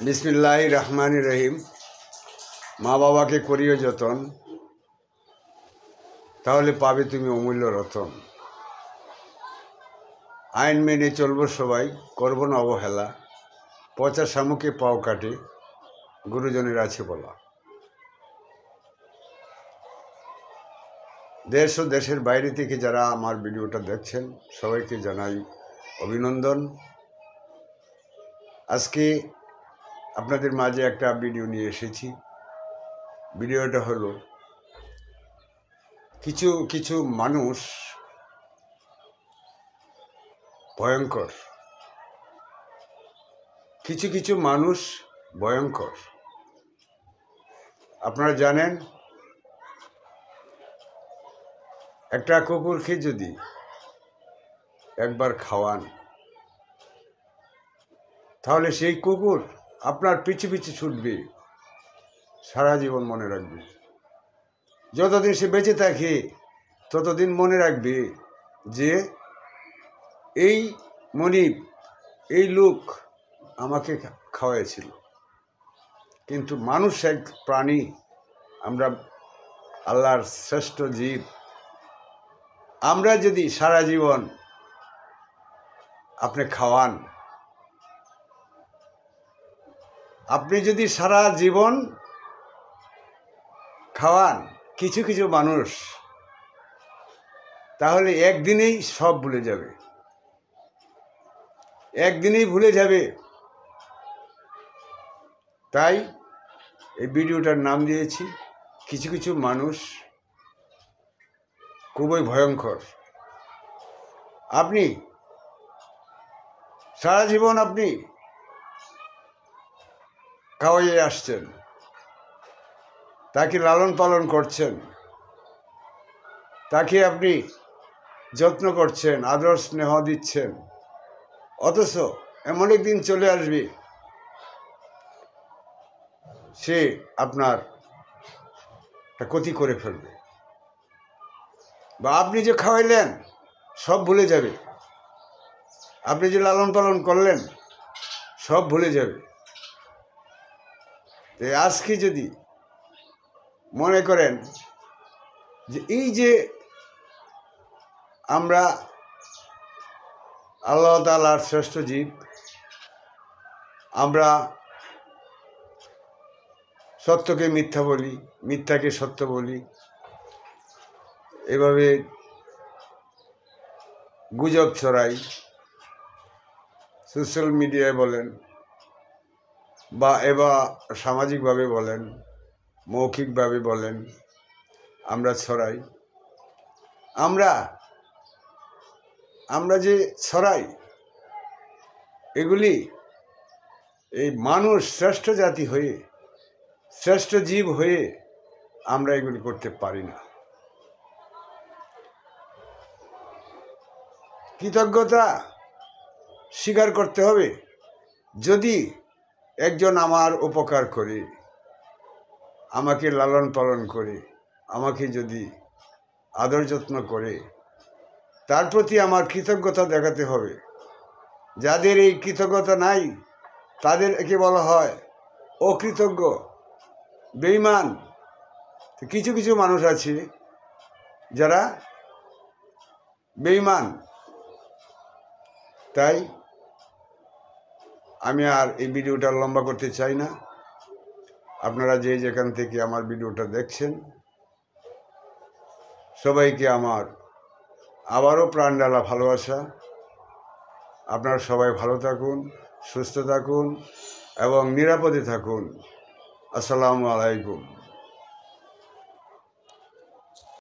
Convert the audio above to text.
বিসমিল্লাহির রহমানির রহিম। মা বাবাকে করিও যতন, তাহলে পাবে তুমি অমূল্য রতন। আইন মেনে চলবো সবাই, করব না অবহেলা। পচা শামুকে পাও কাটে, গুরুজনের আছে বলা। দেশ ও দেশের বাইরে থেকে যারা আমার ভিডিওটা দেখছেন সবাইকে জানাই অভিনন্দন। আজকে আপনাদের মাঝে একটা ভিডিও নিয়ে এসেছি। ভিডিওটা হলো কিছু কিছু মানুষ ভয়ঙ্কর, কিছু কিছু মানুষ ভয়ঙ্কর। আপনারা জানেন, একটা কুকুরকে যদি একবার খাওয়ান তাহলে সেই কুকুর আপনার পিছু পিছু ছুটবে, সারা জীবন মনে রাখবে। যতদিন সে বেঁচে থাকে ততদিন মনে রাখবে যে এই মনিব, এই লোক আমাকে খাওয়াইছিল। কিন্তু মানুষ এক প্রাণী, আমরা আল্লাহর শ্রেষ্ঠ জীব। আমরা যদি সারা জীবন আপনি খাওয়ান, আপনি যদি সারা জীবন খাওয়ান কিছু কিছু মানুষ, তাহলে একদিনেই সব ভুলে যাবে, একদিনেই ভুলে যাবে। তাই এই ভিডিওটার নাম দিয়েছি কিছু কিছু মানুষ খুবই ভয়ঙ্কর। আপনি সারা জীবন আপনি খাওয়াইয়ে আসছেন, তাকে লালন পালন করছেন, তাকে আপনি যত্ন করছেন, আদর স্নেহ দিচ্ছেন, অথচ এমন একদিন চলে আসবে সে আপনার ক্ষতি করে ফেলবে, বা আপনি যে খাওয়াইলেন সব ভুলে যাবে, আপনি যে লালন পালন করলেন সব ভুলে যাবে। তাই আজকে যদি মনে করেন যে এই যে আমরা আল্লাহ তাআলার শ্রেষ্ঠ জীব, আমরা সত্যকে মিথ্যা বলি, মিথ্যাকে সত্য বলি, এভাবে গুজব ছড়াই, সোশ্যাল মিডিয়ায় বলেন বা সামাজিকভাবে বলেন, মৌখিকভাবে বলেন, আমরা ছড়াই। আমরা যে ছড়াই এগুলি এই মানুষ শ্রেষ্ঠ জাতি হয়ে, শ্রেষ্ঠ জীব হয়ে আমরা এগুলি করতে পারি না। কৃতজ্ঞতা স্বীকার করতে হবে। যদি একজন আমার উপকার করে, আমাকে লালন পালন করে, আমাকে যদি আদর যত্ন করে, তার প্রতি আমার কৃতজ্ঞতা দেখাতে হবে। যাদের এই কৃতজ্ঞতা নাই তাদেরকে বলা হয় অকৃতজ্ঞ, বেঈমান। কিছু কিছু মানুষ আছে যারা বেঈমান। তাই আমি আর এই ভিডিওটা লম্বা করতে চাই না। আপনারা যে যেখান থেকে আমার ভিডিওটা দেখছেন সবাইকে আমার আবারও প্রাণ ঢালা ভালোবাসা। আপনারা সবাই ভালো থাকুন, সুস্থ থাকুন এবং নিরাপদে থাকুন। আসসালামু আলাইকুম।